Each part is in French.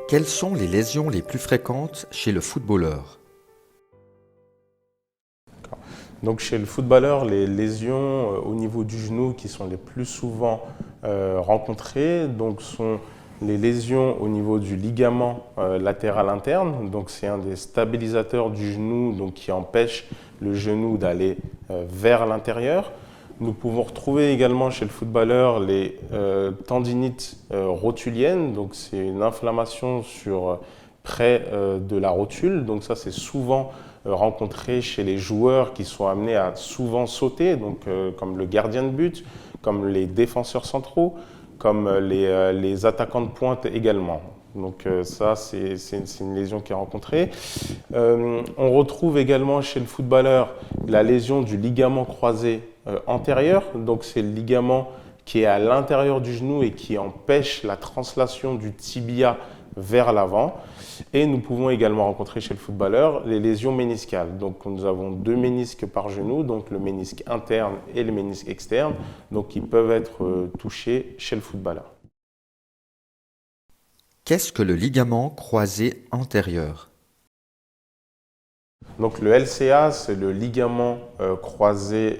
Quelles sont les lésions les plus fréquentes chez le footballeur? Donc chez le footballeur, les lésions au niveau du genou qui sont les plus souvent rencontrées sont les lésions au niveau du ligament latéral interne. Donc c'est un des stabilisateurs du genou qui empêche le genou d'aller vers l'intérieur. Nous pouvons retrouver également chez le footballeur les tendinites rotuliennes. Donc c'est une inflammation près de la rotule. Donc ça c'est souvent rencontré chez les joueurs qui sont amenés à souvent sauter, comme le gardien de but, comme les défenseurs centraux, comme les attaquants de pointe également. Donc ça, c'est une lésion qui est rencontrée. On retrouve également chez le footballeur la lésion du ligament croisé antérieur. Donc c'est le ligament qui est à l'intérieur du genou et qui empêche la translation du tibia vers l'avant. Et nous pouvons également rencontrer chez le footballeur les lésions méniscales. Donc nous avons deux ménisques par genou, donc le ménisque interne et le ménisque externe, qui peuvent être touchés chez le footballeur. Qu'est-ce que le ligament croisé antérieur? Donc le LCA, c'est le ligament croisé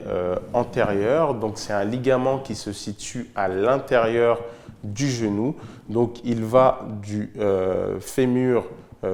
antérieur. Donc c'est un ligament qui se situe à l'intérieur du genou. Donc il va du fémur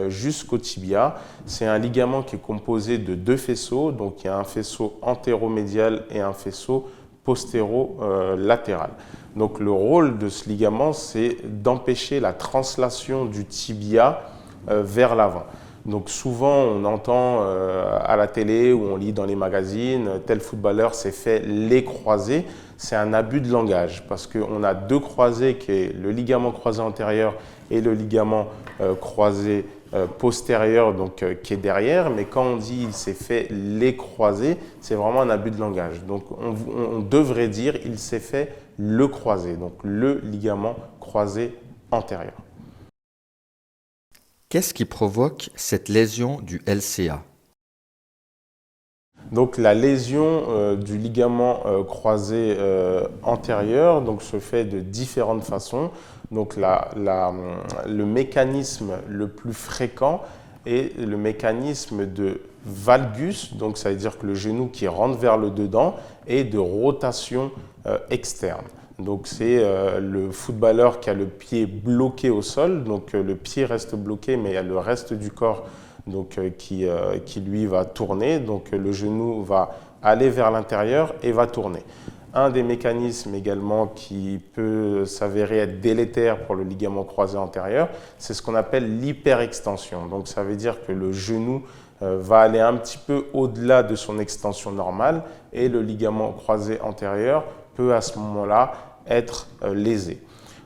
jusqu'au tibia. C'est un ligament qui est composé de deux faisceaux. Donc il y a un faisceau antéromédial et un faisceau postéro-latéral. Donc le rôle de ce ligament, c'est d'empêcher la translation du tibia vers l'avant. Donc souvent, on entend à la télé ou on lit dans les magazines, tel footballeur s'est fait les croisés. C'est un abus de langage parce qu'on a deux croisés qui est le ligament croisé antérieur et le ligament croisé postérieur, qui est derrière. Mais quand on dit il s'est fait les croisés, c'est vraiment un abus de langage. Donc on devrait dire il s'est fait le croisé, donc le ligament croisé antérieur. Qu'est-ce qui provoque cette lésion du LCA? Donc la lésion du ligament croisé antérieur se fait de différentes façons. Donc le mécanisme le plus fréquent est le mécanisme de valgus, donc ça veut dire que le genou qui rentre vers le dedans, et de rotation externe. Donc c'est le footballeur qui a le pied bloqué au sol, le pied reste bloqué mais il y a le reste du corps qui lui va tourner, le genou va aller vers l'intérieur et va tourner. Un des mécanismes également qui peut s'avérer être délétère pour le ligament croisé antérieur, c'est ce qu'on appelle l'hyperextension. Donc ça veut dire que le genou va aller un petit peu au-delà de son extension normale et le ligament croisé antérieur peut à ce moment-là être lésé.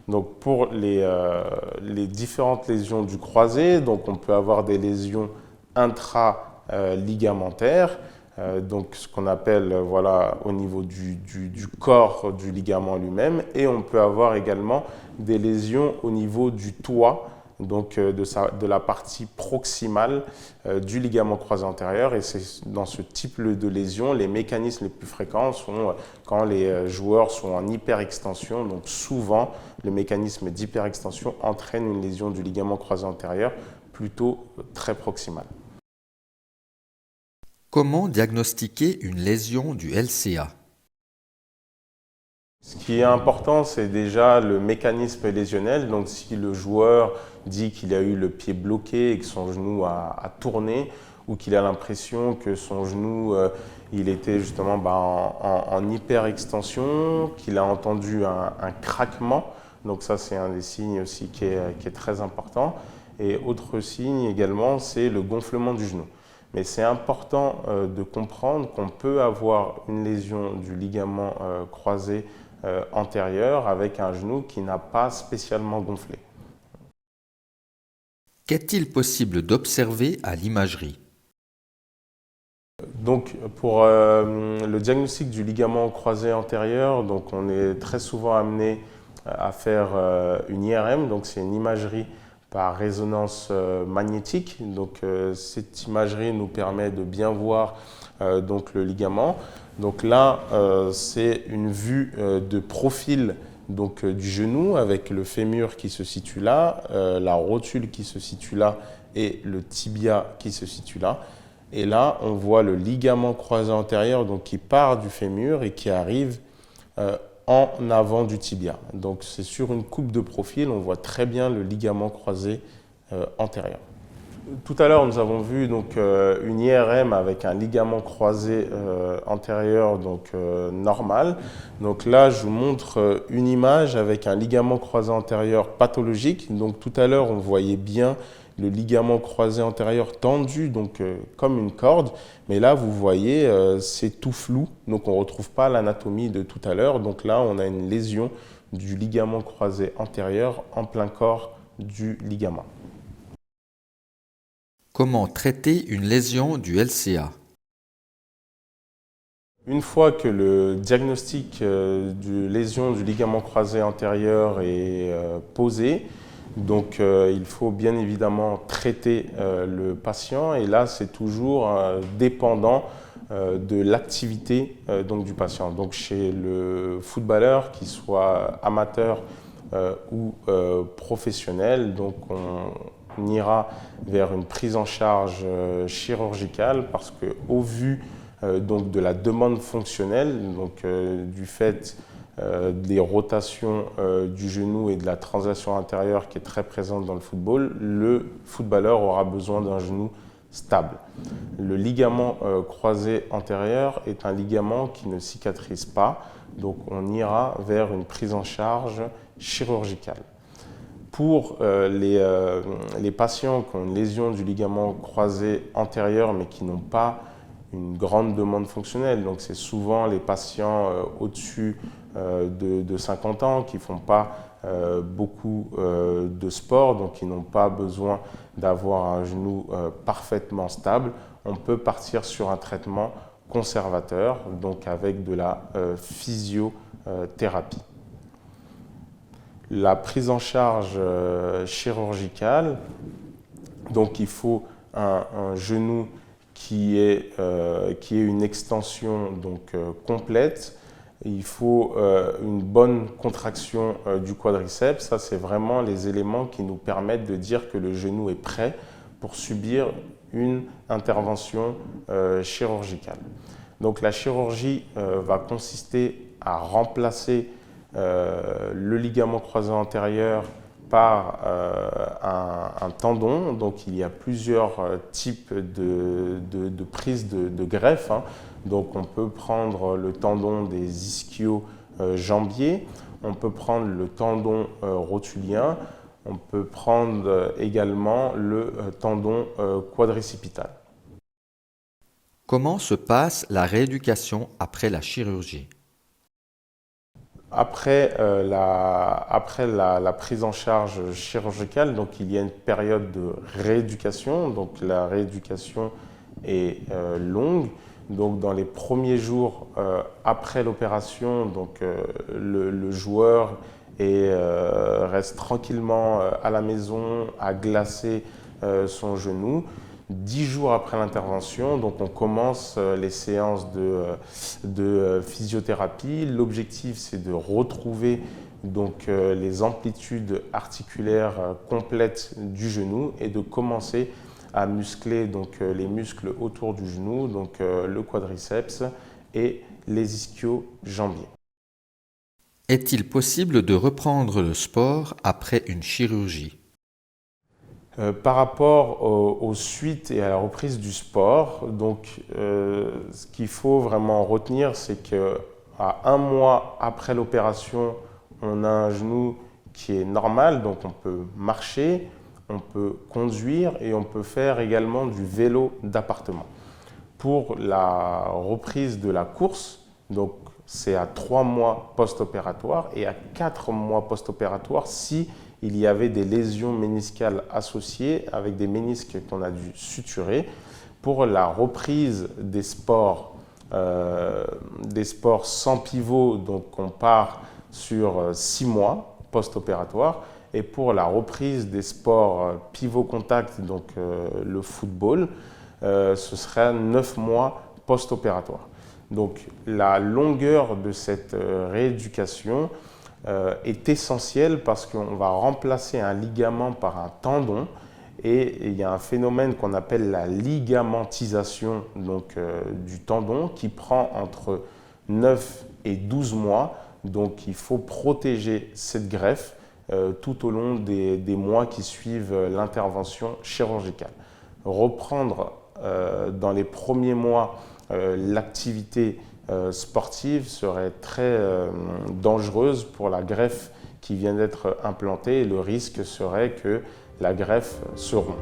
Donc pour les différentes lésions du croisé, on peut avoir des lésions intraligamentaires, ce qu'on appelle au niveau du corps du ligament lui-même, et on peut avoir également des lésions au niveau du toit, de la partie proximale du ligament croisé antérieur. Et c'est dans ce type de lésion, les mécanismes les plus fréquents sont quand les joueurs sont en hyperextension. Donc souvent, le mécanisme d'hyperextension entraîne une lésion du ligament croisé antérieur plutôt très proximale. Comment diagnostiquer une lésion du LCA? Ce qui est important, c'est déjà le mécanisme lésionnel. Donc si le joueur dit qu'il a eu le pied bloqué et que son genou a tourné, ou qu'il a l'impression que son genou il était justement en hyperextension, qu'il a entendu un craquement, donc ça c'est un des signes aussi qui est très important. Et autre signe également, c'est le gonflement du genou. Mais c'est important de comprendre qu'on peut avoir une lésion du ligament croisé antérieur avec un genou qui n'a pas spécialement gonflé. Qu'est-il possible d'observer à l'imagerie? Donc pour le diagnostic du ligament croisé antérieur, on est très souvent amené à faire une IRM, donc c'est une imagerie par résonance magnétique. Cette imagerie nous permet de bien voir le ligament. Donc là, c'est une vue de profil donc, du genou avec le fémur qui se situe là, la rotule qui se situe là et le tibia qui se situe là. Et là, on voit le ligament croisé antérieur donc, qui part du fémur et qui arrive en avant du tibia. Donc c'est sur une coupe de profil, on voit très bien le ligament croisé antérieur. Tout à l'heure, nous avons vu donc, une IRM avec un ligament croisé antérieur donc, normal. Donc là, je vous montre une image avec un ligament croisé antérieur pathologique. Donc tout à l'heure, on voyait bien le ligament croisé antérieur tendu, donc comme une corde. Mais là, vous voyez, c'est tout flou. Donc on ne retrouve pas l'anatomie de tout à l'heure. Donc là, on a une lésion du ligament croisé antérieur en plein corps du ligament. Comment traiter une lésion du LCA? Une fois que le diagnostic de lésion du ligament croisé antérieur est posé, donc il faut bien évidemment traiter le patient et là c'est toujours dépendant de l'activité donc du patient. Donc chez le footballeur, qu'il soit amateur ou professionnel, donc on ira vers une prise en charge chirurgicale parce qu'au vu donc de la demande fonctionnelle, donc du fait des rotations du genou et de la translation intérieure qui est très présente dans le football, le footballeur aura besoin d'un genou stable. Le ligament croisé antérieur est un ligament qui ne cicatrise pas, donc on ira vers une prise en charge chirurgicale. Pour les patients qui ont une lésion du ligament croisé antérieur mais qui n'ont pas une grande demande fonctionnelle, donc c'est souvent les patients au-dessus de 50 ans qui ne font pas beaucoup de sport, donc qui n'ont pas besoin d'avoir un genou parfaitement stable. On peut partir sur un traitement conservateur, donc avec de la physiothérapie. La prise en charge chirurgicale, donc il faut un genou qui est une extension donc, complète. Il faut une bonne contraction du quadriceps. Ça, c'est vraiment les éléments qui nous permettent de dire que le genou est prêt pour subir une intervention chirurgicale. Donc la chirurgie va consister à remplacer le ligament croisé antérieur par un tendon. Donc il y a plusieurs types de prises de greffe. Hein. Donc on peut prendre le tendon des ischio-jambiers, on peut prendre le tendon rotulien, on peut prendre également le tendon quadricipital. Comment se passe la rééducation après la chirurgie? Après la prise en charge chirurgicale, donc il y a une période de rééducation. Donc la rééducation est longue. Donc dans les premiers jours après l'opération, donc le joueur reste tranquillement à la maison à glacer son genou. 10 jours après l'intervention, donc on commence les séances de physiothérapie. L'objectif, c'est de retrouver donc, les amplitudes articulaires complètes du genou et de commencer à muscler donc, les muscles autour du genou, donc le quadriceps et les ischio-jambiers. Est-il possible de reprendre le sport après une chirurgie? Par rapport aux suites et à la reprise du sport, donc, ce qu'il faut vraiment retenir, c'est qu'à 1 mois après l'opération, on a un genou qui est normal, donc on peut marcher, on peut conduire et on peut faire également du vélo d'appartement. Pour la reprise de la course, donc c'est à 3 mois post-opératoire et à 4 mois post-opératoire si il y avait des lésions méniscales associées avec des ménisques qu'on a dû suturer. Pour la reprise des sports sans pivot, donc on part sur 6 mois post-opératoire. Et pour la reprise des sports pivot-contact, donc le football, ce serait 9 mois post-opératoire. Donc la longueur de cette rééducation est essentielle parce qu'on va remplacer un ligament par un tendon et il y a un phénomène qu'on appelle la ligamentisation du tendon qui prend entre 9 et 12 mois. Donc il faut protéger cette greffe tout au long des mois qui suivent l'intervention chirurgicale. Reprendre dans les premiers mois l'activité sportive serait très dangereuse pour la greffe qui vient d'être implantée et le risque serait que la greffe se rompt.